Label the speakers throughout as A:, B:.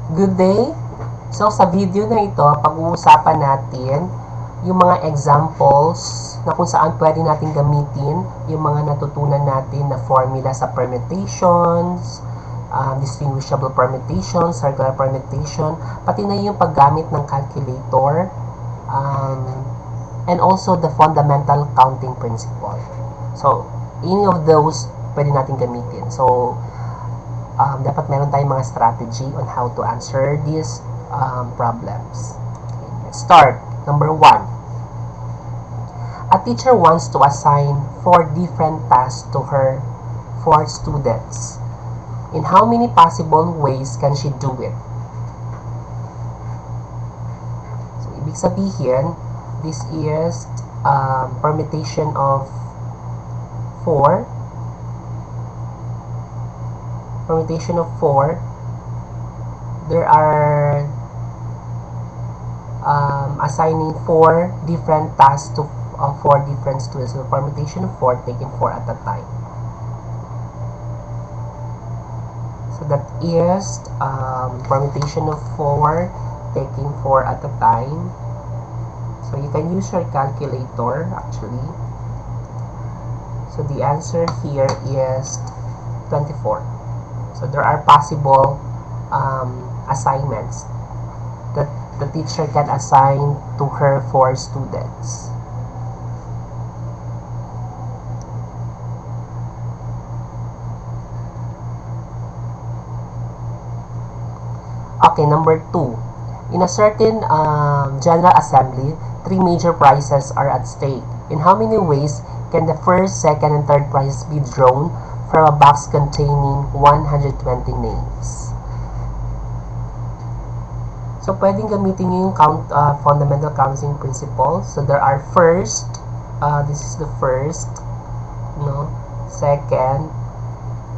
A: Good day! So, sa video na ito, pag-uusapan natin yung mga examples na kung saan pwede natin gamitin yung mga natutunan natin na formula sa permutations, distinguishable permutation, circular permutation, pati na yung paggamit ng calculator, and also the fundamental counting principle. So, any of those pwede natin gamitin. So, dapat meron tayong mga strategy on how to answer these problems. Okay, let's start. Number 1. A teacher wants to assign 4 different tasks to her 4 students. In how many possible ways can she do it? So, ibig sabihin, this is permutation of 4. Permutation of 4, there are assigning 4 different tasks to 4 different students. So, permutation of 4, taking 4 at a time. So, that is permutation of 4, taking 4 at a time. So, you can use your calculator, actually. So, the answer here is 24. So there are possible assignments that the teacher can assign to her 4 students. Okay, number 2. In a certain general assembly, 3 major prizes are at stake. In how many ways can the first, second, and third prizes be drawn from a box containing 120 names? So, pwedeng gamitin nyo yung fundamental counting principle. So, there are first, this is the first, no, second,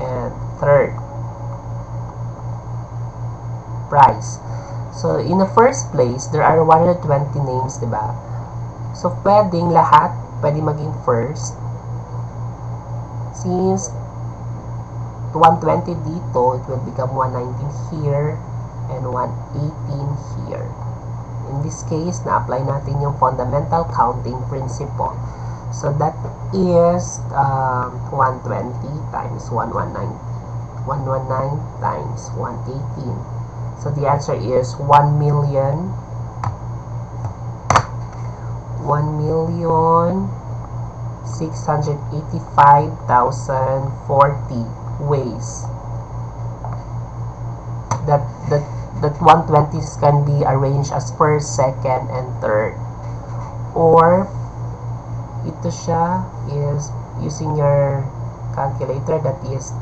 A: and third prize. So, in the first place, there are 120 names, diba? So, pwedeng lahat, pwedeng maging first. Since 120 dito, it will become 119 here and 118 here. In this case, na-apply natin yung fundamental counting principle. So, that is 120 times 119. 119 times 118. So, the answer is 1,685,040 ways that 120s can be arranged as first, second, and third. Or ito siya is using your calculator, that is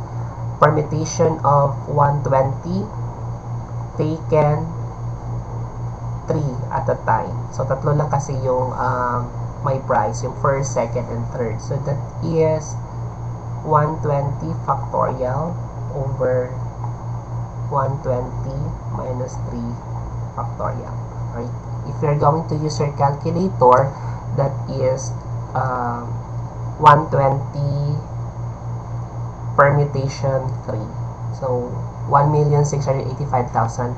A: permutation of 120 taken 3 at a time. So tatlo lang kasi yung may price, yung first, second, and third. So that is 120 factorial over 120 minus 3 factorial. Right? If you're going to use your calculator, that is 120 permutation 3. So 1,685,040.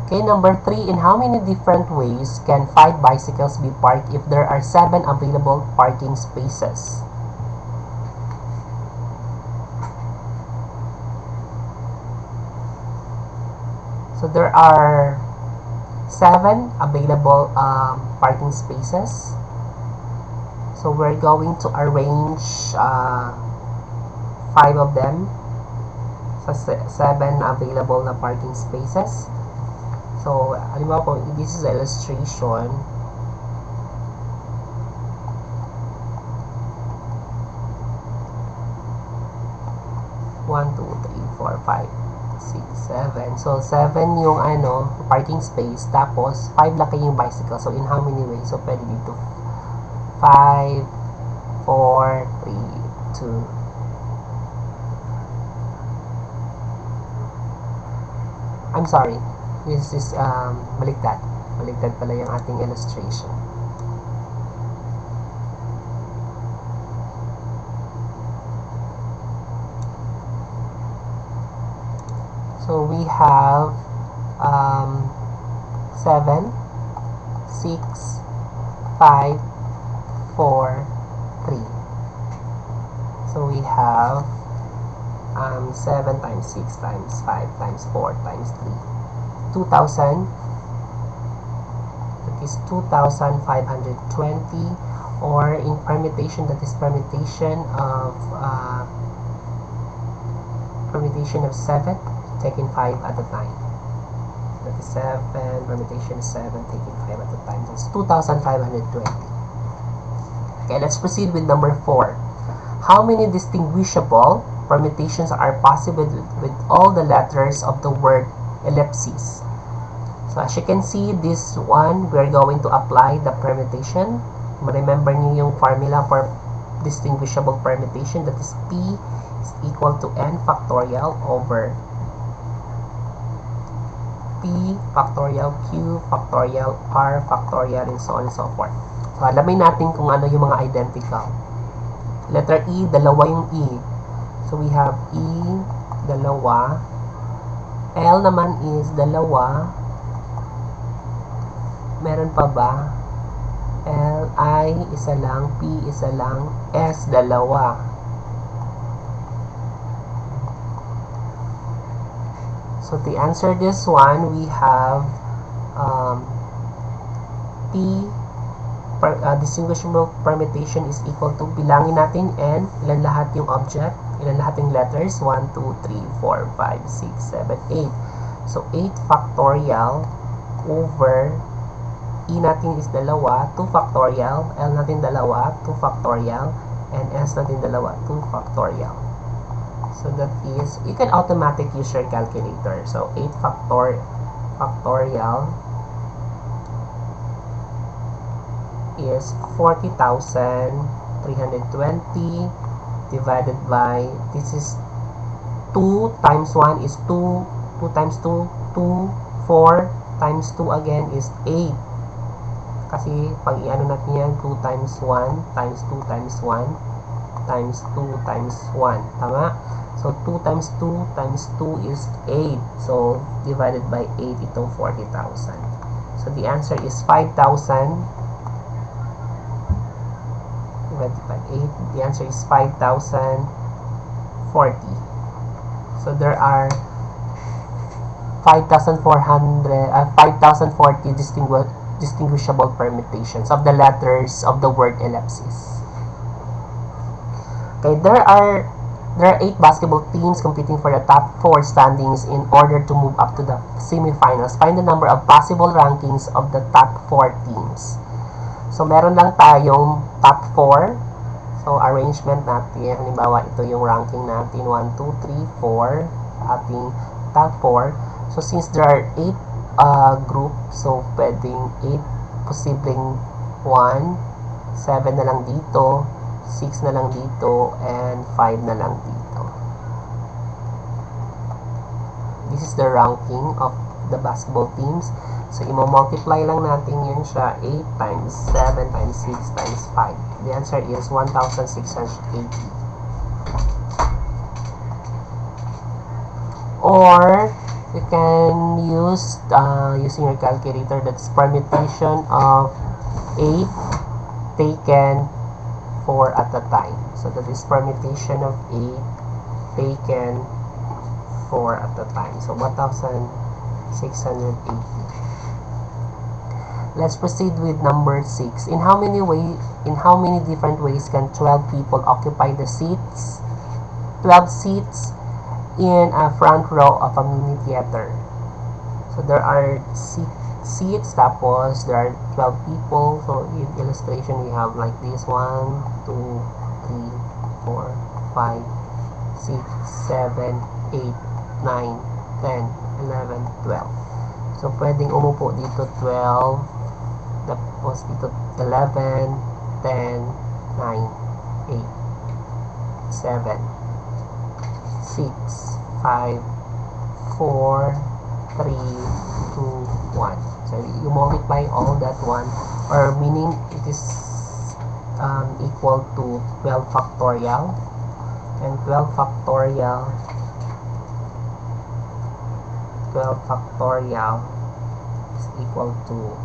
A: Okay, number 3, in how many different ways can 5 bicycles be parked if there are 7 available parking spaces? So there are 7 available parking spaces. So we're going to arrange 5 of them sa 7 available na parking spaces. So, halimbawa po, this is an illustration. One, two, three, four, 5, 6, 7. So, 7 yung parking space. Tapos, 5 lang kayong bicycle. So, in how many ways? So, pwede dito 5, 4, 3, 2. I'm sorry. This is baliktad. Baliktad pala yung ating illustration. So we have 7, 6, 5, 4, 3. So we have 7 times 6 times 5 times 4 times 3. 2,000. That is 2,520. Or in permutation, that is permutation of 7, taking 5 at a time. That is 7, permutation 7, taking 5 at a time. That's 2,520. Okay, let's proceed with number 4. How many distinguishable permutations are possible with all the letters of the word ellipses? So as you can see, this one, we're going to apply the permutation. Remember niyo yung formula for distinguishable permutation, that is P is equal to N factorial over P factorial, Q factorial, R factorial, and so on and so forth. So alamin natin kung ano yung mga identical. Letter E, dalawa yung E. So we have E, dalawa. L naman is dalawa. Meron pa ba? L, I, isa lang. P, isa lang. S, dalawa. So to answer this one, we have P, distinguishable permutation is equal to, bilangin natin N, ilan lahat yung object, ilan lahat yung letters, 1, 2, 3, 4, 5, 6, 7, 8. So 8 factorial over E natin is dalawa, 2 factorial, L natin dalawa, 2 factorial, and S natin dalawa, 2 factorial. So that is, you can automatic use your calculator. So 8 factorial is 40,320 divided by, this is 2 times 1 is 2, 2 times 2, 2, 4 times 2 again is 8. Kasi pag i-ano natin yan, 2 times 1 times 2 times 1 times 2 times 1. Tama? So 2 times 2 times 2 is 8. So divided by 8 itong 40,000. So the answer is 5,000 divided by 8. The answer is 5,040. So there are 5,040 distinguishable permutations of the letters of the word ellipses. Okay, there are 8 basketball teams competing for the top 4 standings in order to move up to the semifinals. Find the number of possible rankings of the top 4 teams. So meron lang tayong top 4. So arrangement natin, halimbawa ito yung ranking natin, 1, 2, 3, 4, ating top 4. So since there are 8 group, so pwedeng 8 posibleng 1, 7 na lang dito, 6 na lang dito, and 5 na lang dito. This is the ranking of the basketball teams. So i-multiply lang natin yun siya, 8 times 7 times 6 times 5. The answer is 1,680. Or you can use using your calculator, that's permutation of 8 taken 4 at a time. So that is permutation of 8 taken 4 at a time. So 1,680. Let's proceed with number 6. In how many different ways can 12 people occupy the seats? 12 seats in a front row of a mini theater. So there are seats, tapos there are 12 people. So in illustration we have like this, 1, 2, 3, 4, 5, 6, 7, 8, 9, 10, 11, 12. So pwedeng umupo dito 12, tapos dito 11, 10, 9, 8, 7, 6, 5, 4, 3, 2, 1. So you multiply all that one, or meaning it is equal to 12 factorial, and 12 factorial 12 factorial is equal to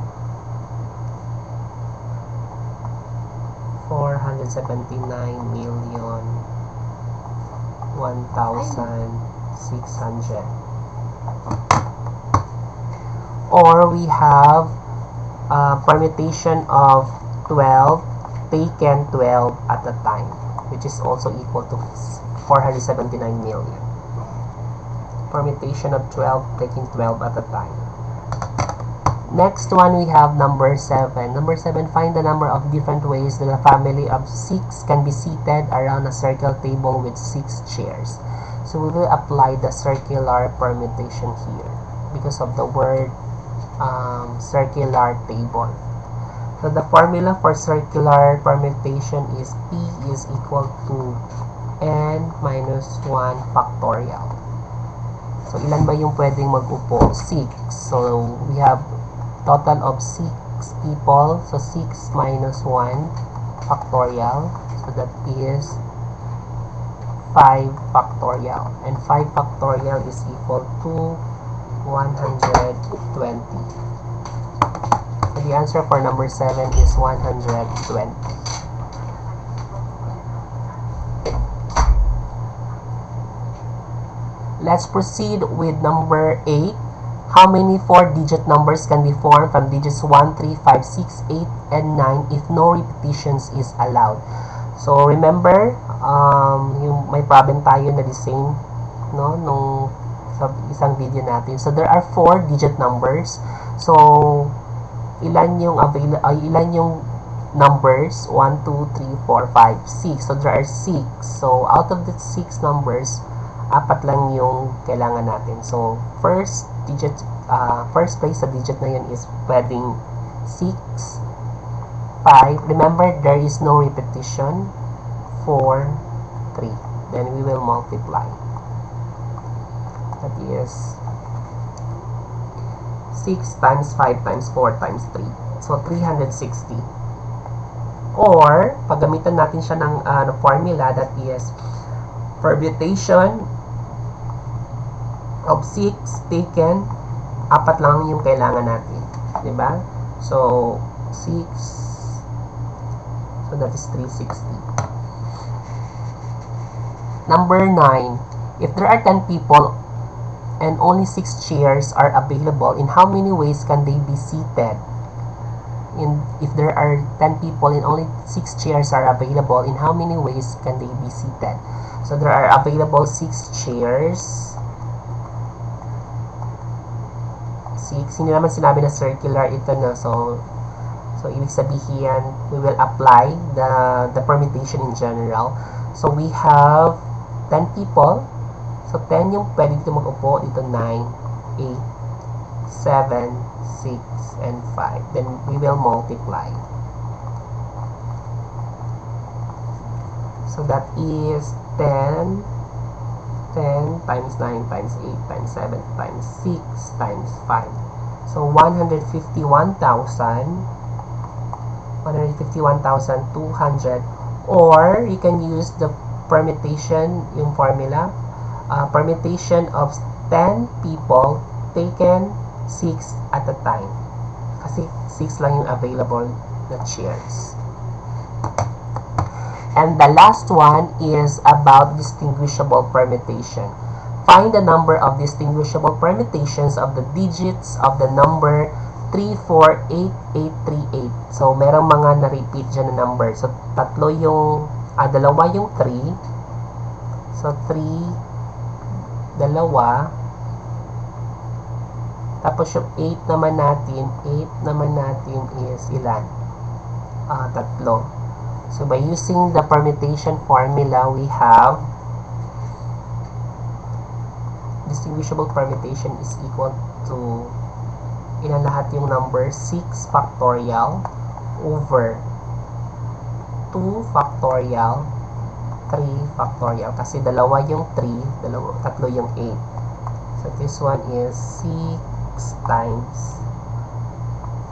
A: 479,001,600. Or we have permutation of 12 taken 12 at a time, which is also equal to 479 million. Permutation of 12 taking 12 at a time. Next one, we have number 7. Number 7, find the number of different ways that a family of 6 can be seated around a circle table with 6 chairs. So we will apply the circular permutation here because of the word circular table. So the formula for circular permutation is P is equal to n minus 1 factorial. So ilan ba yung pwedeng mag-upo? 6. So we have total of 6 people. So 6 minus 1 factorial. So that is 5 factorial. And 5 factorial is equal to 120. So the answer for number 7 is 120. Let's proceed with number 8. How many 4-digit numbers can be formed from digits 1, 3, 5, 6, 8, and 9 if no repetitions is allowed? So remember, yung may problem tayo na the same, no, nung sa isang video natin. So there are 4-digit numbers. So ilan yung numbers? 1, 2, 3, 4, 5, 6. So there are 6. So out of the 6 numbers, 4 lang yung kailangan natin. So first place sa digit na yun is pwedeng 6, 5. Remember, there is no repetition. 4, 3. Then we will multiply. That is 6 times 5 times 4 times 3. So 360. Or, paggamitan natin siya ng formula, that is permutation of 6 taken 4 lang yung kailangan natin, diba? So 6, so that is 360. Number 9, if there are 10 people and only 6 chairs are available, in how many ways can they be seated? If there are 10 people and only 6 chairs are available, in how many ways can they be seated? So there are available 6 chairs. 6. Hindi naman sinabi na circular ito na. So ibig sabihin, we will apply the permutation in general. So we have 10 people. So 10 yung pwede dito mag-upo. Dito 9, 8, 7, 6, and 5. Then we will multiply. So that is 10 times 9 times 8 times 7 times 6 times 5. So 151,200. Or you can use the permutation, yung formula, permutation of 10 people taken 6 at a time. Kasi 6 lang yung available na chairs. And the last one is about distinguishable permutation. Find the number of distinguishable permutations of the digits of the number 348838. So, merong mga na-repeat dyan na number. So, dalawa yung 3. So, 3, dalawa. Tapos yung 8 naman natin is ilan? 3. So, by using the permutation formula, we have distinguishable permutation is equal to ilan lahat yung number 6 factorial over 2 factorial 3 factorial. Kasi dalawa yung 3, tatlo yung 8. So, this one is 6 times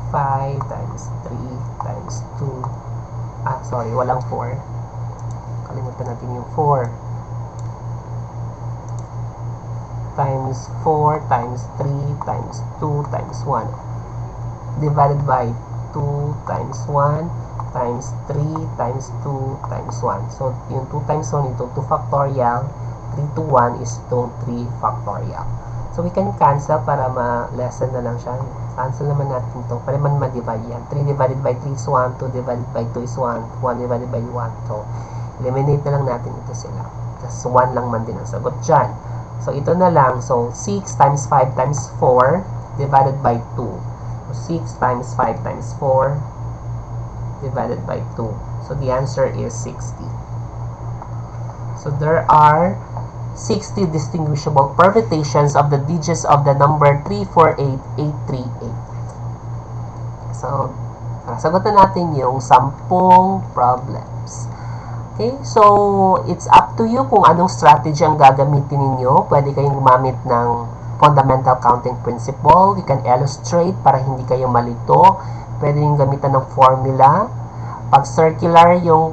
A: 5 times 3 times 2. Sorry, walang 4. Kalimutan natin yung 4. Times times 4 times 3 times 2 times 1 divided by 2 times 1 times 3 times 2 times 1. So, yung 2 times 1 itong 2 factorial, 3 to 1 is itong 3 factorial. So, we can cancel para ma-lessen na lang siya. Cancel naman natin ito para man ma-divide yan. 3 divided by 3 is 1, 2 divided by 2 is 1, 1 divided by 1. So, eliminate na lang natin ito sila. Just 1 lang man din ang sagot dyan. So, ito na lang. So, 6 times 5 times 4 divided by 2. So, 6 times 5 times 4 divided by 2. So, the answer is 60. So, there are 60 distinguishable permutations of the digits of the number 348838. So, sagutan natin yung 10 problems. Okay? So, it's up to you kung anong strategy ang gagamitin ninyo. Pwede kayong gumamit ng fundamental counting principle. You can illustrate para hindi kayo malito. Pwede yung gamitan ng formula. Pag circular, yung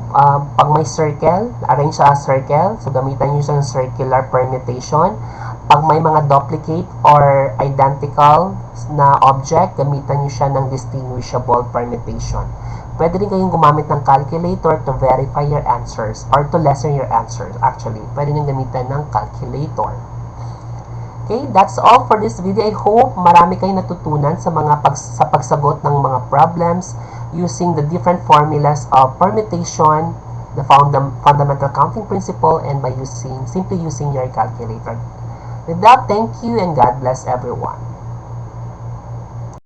A: pag may circle, arrange sa circle. So, gamitan nyo siya ng circular permutation. Pag may mga duplicate or identical na object, gamitan nyo siya ng distinguishable permutation. Pwede rin kayong gumamit ng calculator to verify your answers or to lessen your answers. Actually, pwede nyo gamitan ng calculator. Okay, that's all for this video. I hope marami kayong natutunan sa pagsagot ng mga problems using the different formulas of permutation, the fundamental counting principle, and by simply using your calculator. With that, thank you and God bless everyone.